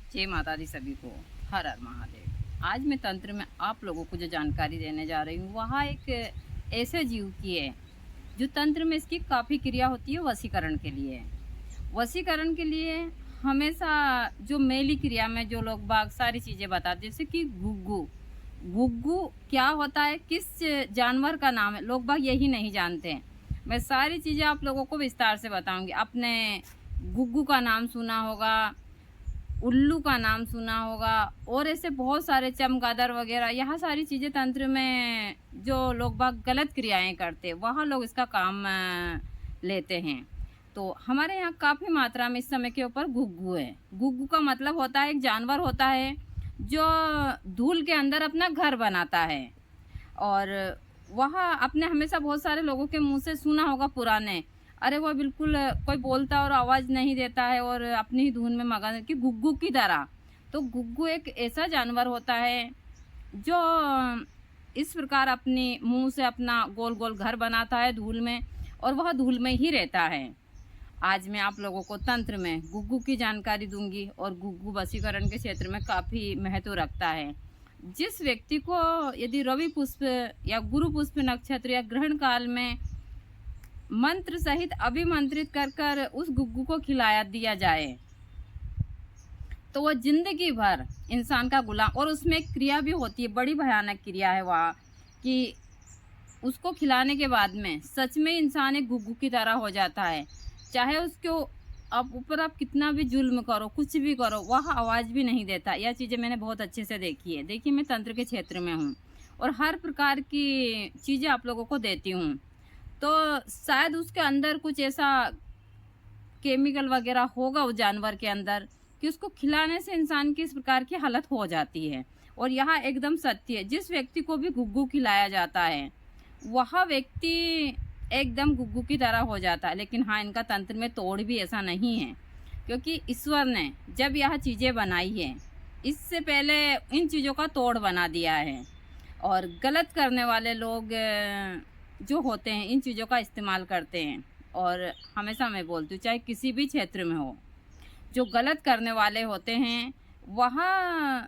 जय माता दी सभी को। हर हर महादेव। आज मैं तंत्र में आप लोगों को जो जानकारी देने जा रही हूँ वह एक ऐसे जीव की है जो तंत्र में इसकी काफ़ी क्रिया होती है वशीकरण के लिए। वशीकरण के लिए हमेशा जो मेली क्रिया में जो लोग बाग सारी चीज़ें बताते, जैसे कि गुग्गू। गुग्गू क्या होता है, किस जानवर का नाम है, लोग बाग यही नहीं जानते हैं। मैं सारी चीज़ें आप लोगों को विस्तार से बताऊंगी। आपने गुग्गू का नाम सुना होगा, उल्लू का नाम सुना होगा, और ऐसे बहुत सारे चमगादड़ वगैरह। यह सारी चीज़ें तंत्र में जो लोग बाग गलत क्रियाएं करते वहाँ लोग इसका काम लेते हैं। तो हमारे यहाँ काफ़ी मात्रा में इस समय के ऊपर गुग्गू है। गुग्गू का मतलब होता है एक जानवर होता है जो धूल के अंदर अपना घर बनाता है। और वह आपने हमेशा बहुत सारे लोगों के मुंह से सुना होगा पुराने, अरे वो बिल्कुल कोई बोलता और आवाज़ नहीं देता है और अपनी ही धुन में मगन कि गुग्गू की तरह। तो गुग्गू एक ऐसा जानवर होता है जो इस प्रकार अपनी मुंह से अपना गोल गोल घर बनाता है धूल में, और वह धूल में ही रहता है। आज मैं आप लोगों को तंत्र में गुग्गू की जानकारी दूंगी, और गुग्गू वशीकरण के क्षेत्र में काफ़ी महत्व रखता है। जिस व्यक्ति को यदि रवि पुष्प या गुरु पुष्प नक्षत्र या ग्रहण काल में मंत्र सहित अभिमंत्रित कर कर उस गुग्गू को खिलाया दिया जाए तो वह जिंदगी भर इंसान का गुलाम। और उसमें एक क्रिया भी होती है, बड़ी भयानक क्रिया है वह, कि उसको खिलाने के बाद में सच में इंसान एक गुग्गू की तरह हो जाता है। चाहे उसको आप ऊपर आप कितना भी जुल्म करो, कुछ भी करो, वह आवाज़ भी नहीं देता। यह चीज़ें मैंने बहुत अच्छे से देखी है। देखिए, मैं तंत्र के क्षेत्र में हूँ और हर प्रकार की चीज़ें आप लोगों को देती हूँ। तो शायद उसके अंदर कुछ ऐसा केमिकल वगैरह होगा उस जानवर के अंदर कि उसको खिलाने से इंसान की इस प्रकार की हालत हो जाती है। और यह एकदम सत्य है। जिस व्यक्ति को भी गुग्गू खिलाया जाता है वह व्यक्ति एकदम गुग्गू की तरह हो जाता है। लेकिन हाँ, इनका तंत्र में तोड़ भी ऐसा नहीं है, क्योंकि ईश्वर ने जब यह चीज़ें बनाई है इससे पहले इन चीज़ों का तोड़ बना दिया है। और गलत करने वाले लोग जो होते हैं इन चीज़ों का इस्तेमाल करते हैं। और हमेशा मैं बोलती हूँ, चाहे किसी भी क्षेत्र में हो, जो गलत करने वाले होते हैं वहाँ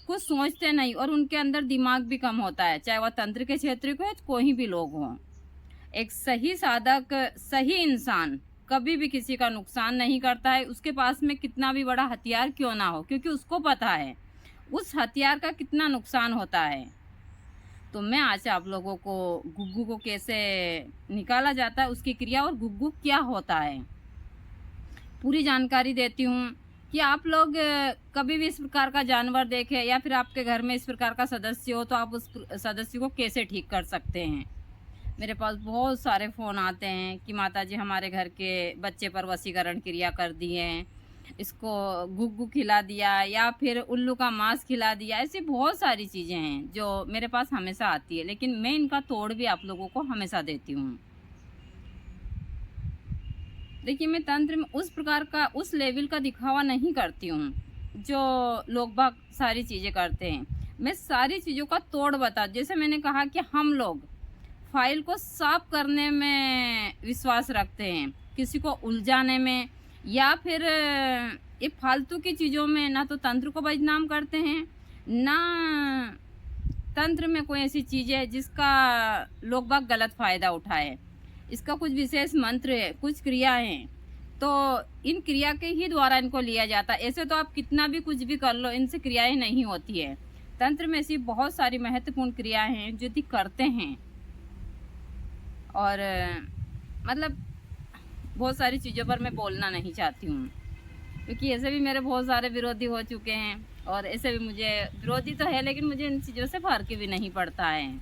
कुछ सोचते नहीं और उनके अंदर दिमाग भी कम होता है। चाहे वह तंत्र के क्षेत्र को कोई भी लोग हों, एक सही साधक, सही इंसान कभी भी किसी का नुकसान नहीं करता है। उसके पास में कितना भी बड़ा हथियार क्यों ना हो, क्योंकि उसको पता है उस हथियार का कितना नुकसान होता है। तो मैं आज आप लोगों को गुग्गू को कैसे निकाला जाता है, उसकी क्रिया, और गुग्गू क्या होता है, पूरी जानकारी देती हूँ। कि आप लोग कभी भी इस प्रकार का जानवर देखें या फिर आपके घर में इस प्रकार का सदस्य हो तो आप उस सदस्य को कैसे ठीक कर सकते हैं। मेरे पास बहुत सारे फ़ोन आते हैं कि माता जी हमारे घर के बच्चे पर वशीकरण क्रिया कर दी है, इसको गुग्गू खिला दिया या फिर उल्लू का मांस खिला दिया। ऐसी बहुत सारी चीज़ें हैं जो मेरे पास हमेशा आती है, लेकिन मैं इनका तोड़ भी आप लोगों को हमेशा देती हूँ। देखिए, मैं तंत्र में उस प्रकार का, उस लेवल का दिखावा नहीं करती हूँ जो लोग बाग सारी चीज़ें करते हैं। मैं सारी चीज़ों का तोड़ बता, जैसे मैंने कहा कि हम लोग फाइल को साफ करने में विश्वास रखते हैं, किसी को उलझाने में या फिर ये फालतू की चीज़ों में ना तो तंत्र को बदनाम करते हैं, ना तंत्र में कोई ऐसी चीज़ है जिसका लोग बाग गलत फ़ायदा उठाए। इसका कुछ विशेष मंत्र है, कुछ क्रिया हैं, तो इन क्रिया के ही द्वारा इनको लिया जाता है। ऐसे तो आप कितना भी कुछ भी कर लो, इनसे क्रियाएं नहीं होती है। तंत्र में ऐसी बहुत सारी महत्वपूर्ण क्रियाएं हैं जो करते हैं। और मतलब बहुत सारी चीज़ों पर मैं बोलना नहीं चाहती हूँ, क्योंकि ऐसे भी मेरे बहुत सारे विरोधी हो चुके हैं, और ऐसे भी मुझे विरोधी तो है लेकिन मुझे इन चीज़ों से फर्क भी नहीं पड़ता है।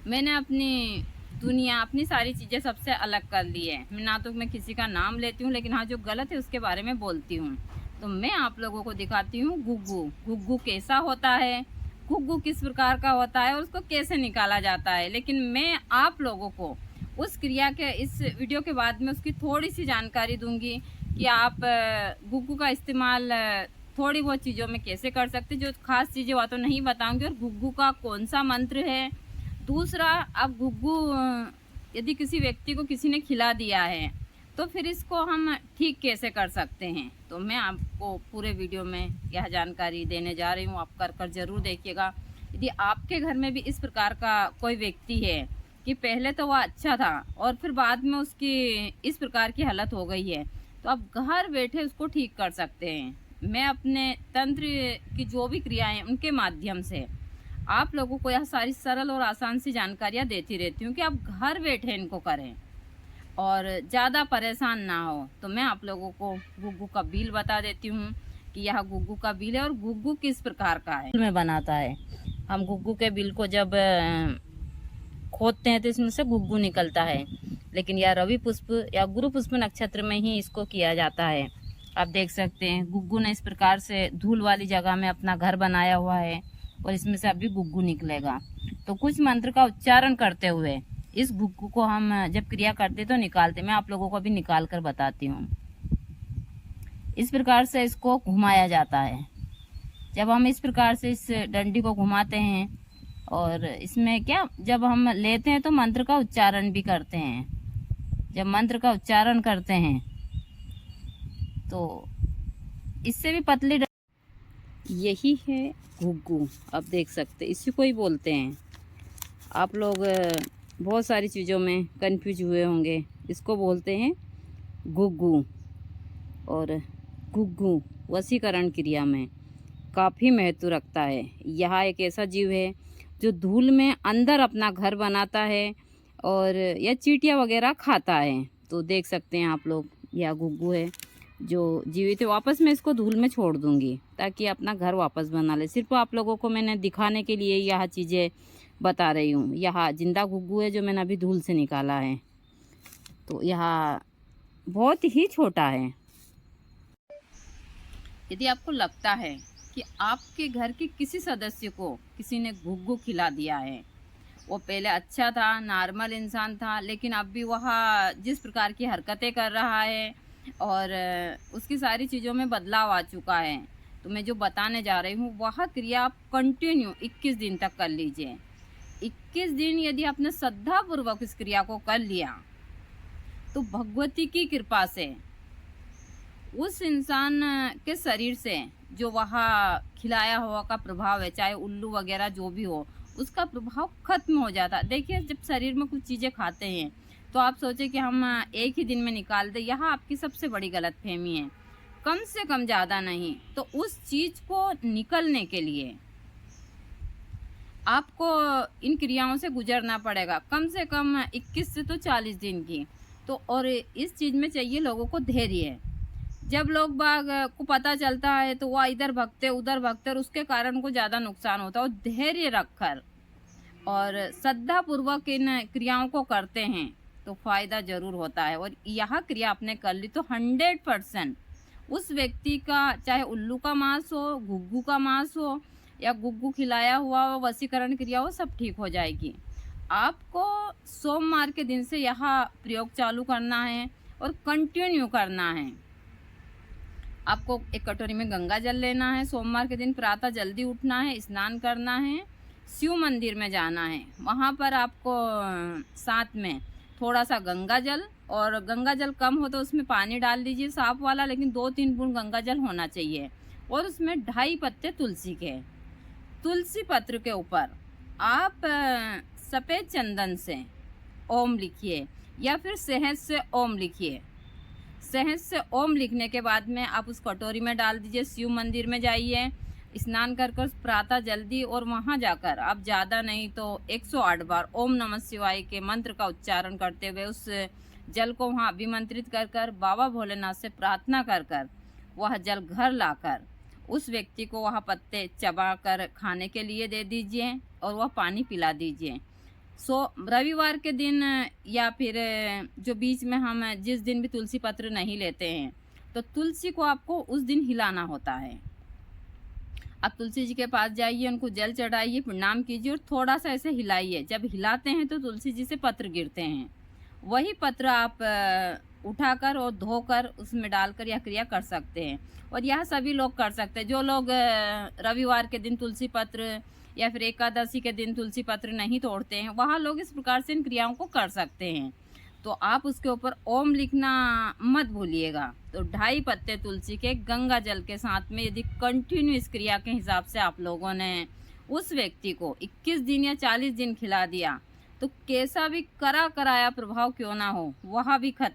मैंने अपनी दुनिया, अपनी सारी चीज़ें सबसे अलग कर ली है। मैं ना तो मैं किसी का नाम लेती हूँ, लेकिन हाँ, जो गलत है उसके बारे में बोलती हूँ। तो मैं आप लोगों को दिखाती हूँ गुग्गू। गुग्गू कैसा होता है, गुग्गू किस प्रकार का होता है और उसको कैसे निकाला जाता है। लेकिन मैं आप लोगों को उस क्रिया के इस वीडियो के बाद में उसकी थोड़ी सी जानकारी दूंगी कि आप गुग्गू का इस्तेमाल थोड़ी बहुत चीज़ों में कैसे कर सकते। जो खास चीज़ें वह तो नहीं बताऊंगी, और गुग्गू का कौन सा मंत्र है। दूसरा, अब गुग्गू यदि किसी व्यक्ति को किसी ने खिला दिया है तो फिर इसको हम ठीक कैसे कर सकते हैं, तो मैं आपको पूरे वीडियो में यह जानकारी देने जा रही हूँ। आप कर ज़रूर देखिएगा। यदि आपके घर में भी इस प्रकार का कोई व्यक्ति है कि पहले तो वह अच्छा था और फिर बाद में उसकी इस प्रकार की हालत हो गई है, तो आप घर बैठे उसको ठीक कर सकते हैं। मैं अपने तंत्र की जो भी क्रियाएं उनके माध्यम से आप लोगों को यह सारी सरल और आसान सी जानकारियाँ देती रहती हूँ कि आप घर बैठे इनको करें और ज़्यादा परेशान ना हो। तो मैं आप लोगों को गुग्गू का बिल बता देती हूँ कि यह गुग्गू का बिल है और गुग्गू किस प्रकार का है में बनाता है। हम गुग्गू के बिल को जब खोदते हैं तो इसमें से गुग्गू निकलता है, लेकिन यह रवि पुष्प या गुरु पुष्प नक्षत्र में ही इसको किया जाता है। आप देख सकते हैं गुग्गू ने इस प्रकार से धूल वाली जगह में अपना घर बनाया हुआ है और इसमें से अभी गुग्गू निकलेगा। तो कुछ मंत्र का उच्चारण करते हुए इस गुग्गू को हम जब क्रिया करते तो निकालते। मैं आप लोगों को अभी निकाल कर बताती हूँ। इस प्रकार से इसको घुमाया जाता है। जब हम इस प्रकार से इस डंडी को घुमाते हैं और इसमें क्या जब हम लेते हैं तो मंत्र का उच्चारण भी करते हैं। जब मंत्र का उच्चारण करते हैं तो इससे भी पतली यही है गुग्गू। आप देख सकते इसी को ही बोलते हैं। आप लोग बहुत सारी चीज़ों में कंफ्यूज हुए होंगे। इसको बोलते हैं गुग्गू। और गुग्गू वशीकरण क्रिया में काफ़ी महत्व रखता है। यह एक ऐसा जीव है जो धूल में अंदर अपना घर बनाता है और यह चींटियाँ वगैरह खाता है। तो देख सकते हैं आप लोग, यह गुग्गू है जो जीवित है। वापस मैं इसको धूल में छोड़ दूंगी ताकि अपना घर वापस बना ले। सिर्फ आप लोगों को मैंने दिखाने के लिए यह चीज़ें बता रही हूँ। यह जिंदा गुग्गू है जो मैंने अभी धूल से निकाला है। तो यह बहुत ही छोटा है। यदि आपको लगता है कि आपके घर के किसी सदस्य को किसी ने गुग्गू खिला दिया है, वो पहले अच्छा था, नॉर्मल इंसान था, लेकिन अब भी वह जिस प्रकार की हरकतें कर रहा है और उसकी सारी चीज़ों में बदलाव आ चुका है, तो मैं जो बताने जा रही हूँ वह क्रिया आप कंटिन्यू 21 दिन तक कर लीजिए। 21 दिन यदि आपने श्रद्धापूर्वक इस क्रिया को कर लिया तो भगवती की कृपा से उस इंसान के शरीर से जो वहाँ खिलाया हुआ का प्रभाव है, चाहे उल्लू वगैरह जो भी हो, उसका प्रभाव खत्म हो जाता है। देखिए जब शरीर में कुछ चीज़ें खाते हैं तो आप सोचे कि हम एक ही दिन में निकाल दें, यह आपकी सबसे बड़ी गलतफहमी है। कम से कम ज़्यादा नहीं तो उस चीज़ को निकलने के लिए आपको इन क्रियाओं से गुजरना पड़ेगा, कम से कम 21 से तो 40 दिन की। तो और इस चीज़ में चाहिए लोगों को धैर्य। जब लोग बाग को पता चलता है तो वह इधर भगते उधर भगते और उसके कारण को ज़्यादा नुकसान होता है। और धैर्य रखकर और श्रद्धापूर्वक इन क्रियाओं को करते हैं तो फ़ायदा ज़रूर होता है। और यह क्रिया आपने कर ली तो 100% उस व्यक्ति का, चाहे उल्लू का मांस हो, गुग्गू का मांस हो या गुग्गू खिलाया हुआ वशीकरण क्रिया हो, सब ठीक हो जाएगी। आपको सोमवार के दिन से यह प्रयोग चालू करना है और कंटिन्यू करना है। आपको एक कटोरी में गंगा जल लेना है। सोमवार के दिन प्रातः जल्दी उठना है, स्नान करना है, शिव मंदिर में जाना है। वहाँ पर आपको साथ में थोड़ा सा गंगा जल, और गंगा जल कम हो तो उसमें पानी डाल दीजिए साफ वाला, लेकिन 2-3 बूंद गंगा जल होना चाहिए। और उसमें 2.5 पत्ते तुलसी के, तुलसी पत्र के ऊपर आप सफ़ेद चंदन से ओम लिखिए या फिर शहद से ओम लिखिए। शहद से ओम लिखने के बाद में आप उस कटोरी में डाल दीजिए। शिव मंदिर में जाइए, स्नान कर कर प्रातः जल्दी, और वहाँ जाकर आप ज़्यादा नहीं तो 108 बार ओम नमः शिवाय के मंत्र का उच्चारण करते हुए उस जल को वहाँ अभिमंत्रित कर कर बाबा भोलेनाथ से प्रार्थना कर कर वह जल घर लाकर उस व्यक्ति को वह पत्ते चबा कर खाने के लिए दे दीजिए और वह पानी पिला दीजिए। रविवार के दिन या फिर जो बीच में हम जिस दिन भी तुलसी पत्र नहीं लेते हैं तो तुलसी को आपको उस दिन हिलाना होता है। आप तुलसी जी के पास जाइए, उनको जल चढ़ाइए, प्रणाम कीजिए और थोड़ा सा ऐसे हिलाइए। जब हिलाते हैं तो तुलसी जी से पत्र गिरते हैं, वही पत्र आप उठाकर और धोकर उसमें डालकर यह क्रिया कर सकते हैं। और यह सभी लोग कर सकते हैं। जो लोग रविवार के दिन तुलसी पत्र या फिर एकादशी के दिन तुलसी पत्र नहीं तोड़ते हैं, वहाँ लोग इस प्रकार से इन क्रियाओं को कर सकते हैं। तो आप उसके ऊपर ओम लिखना मत भूलिएगा। तो 2.5 पत्ते तुलसी के गंगा जल के साथ में यदि कंटिन्यू इस क्रिया के हिसाब से आप लोगों ने उस व्यक्ति को 21 दिन या 40 दिन खिला दिया, तो कैसा भी करा कराया प्रभाव क्यों ना हो, वह भी खत्म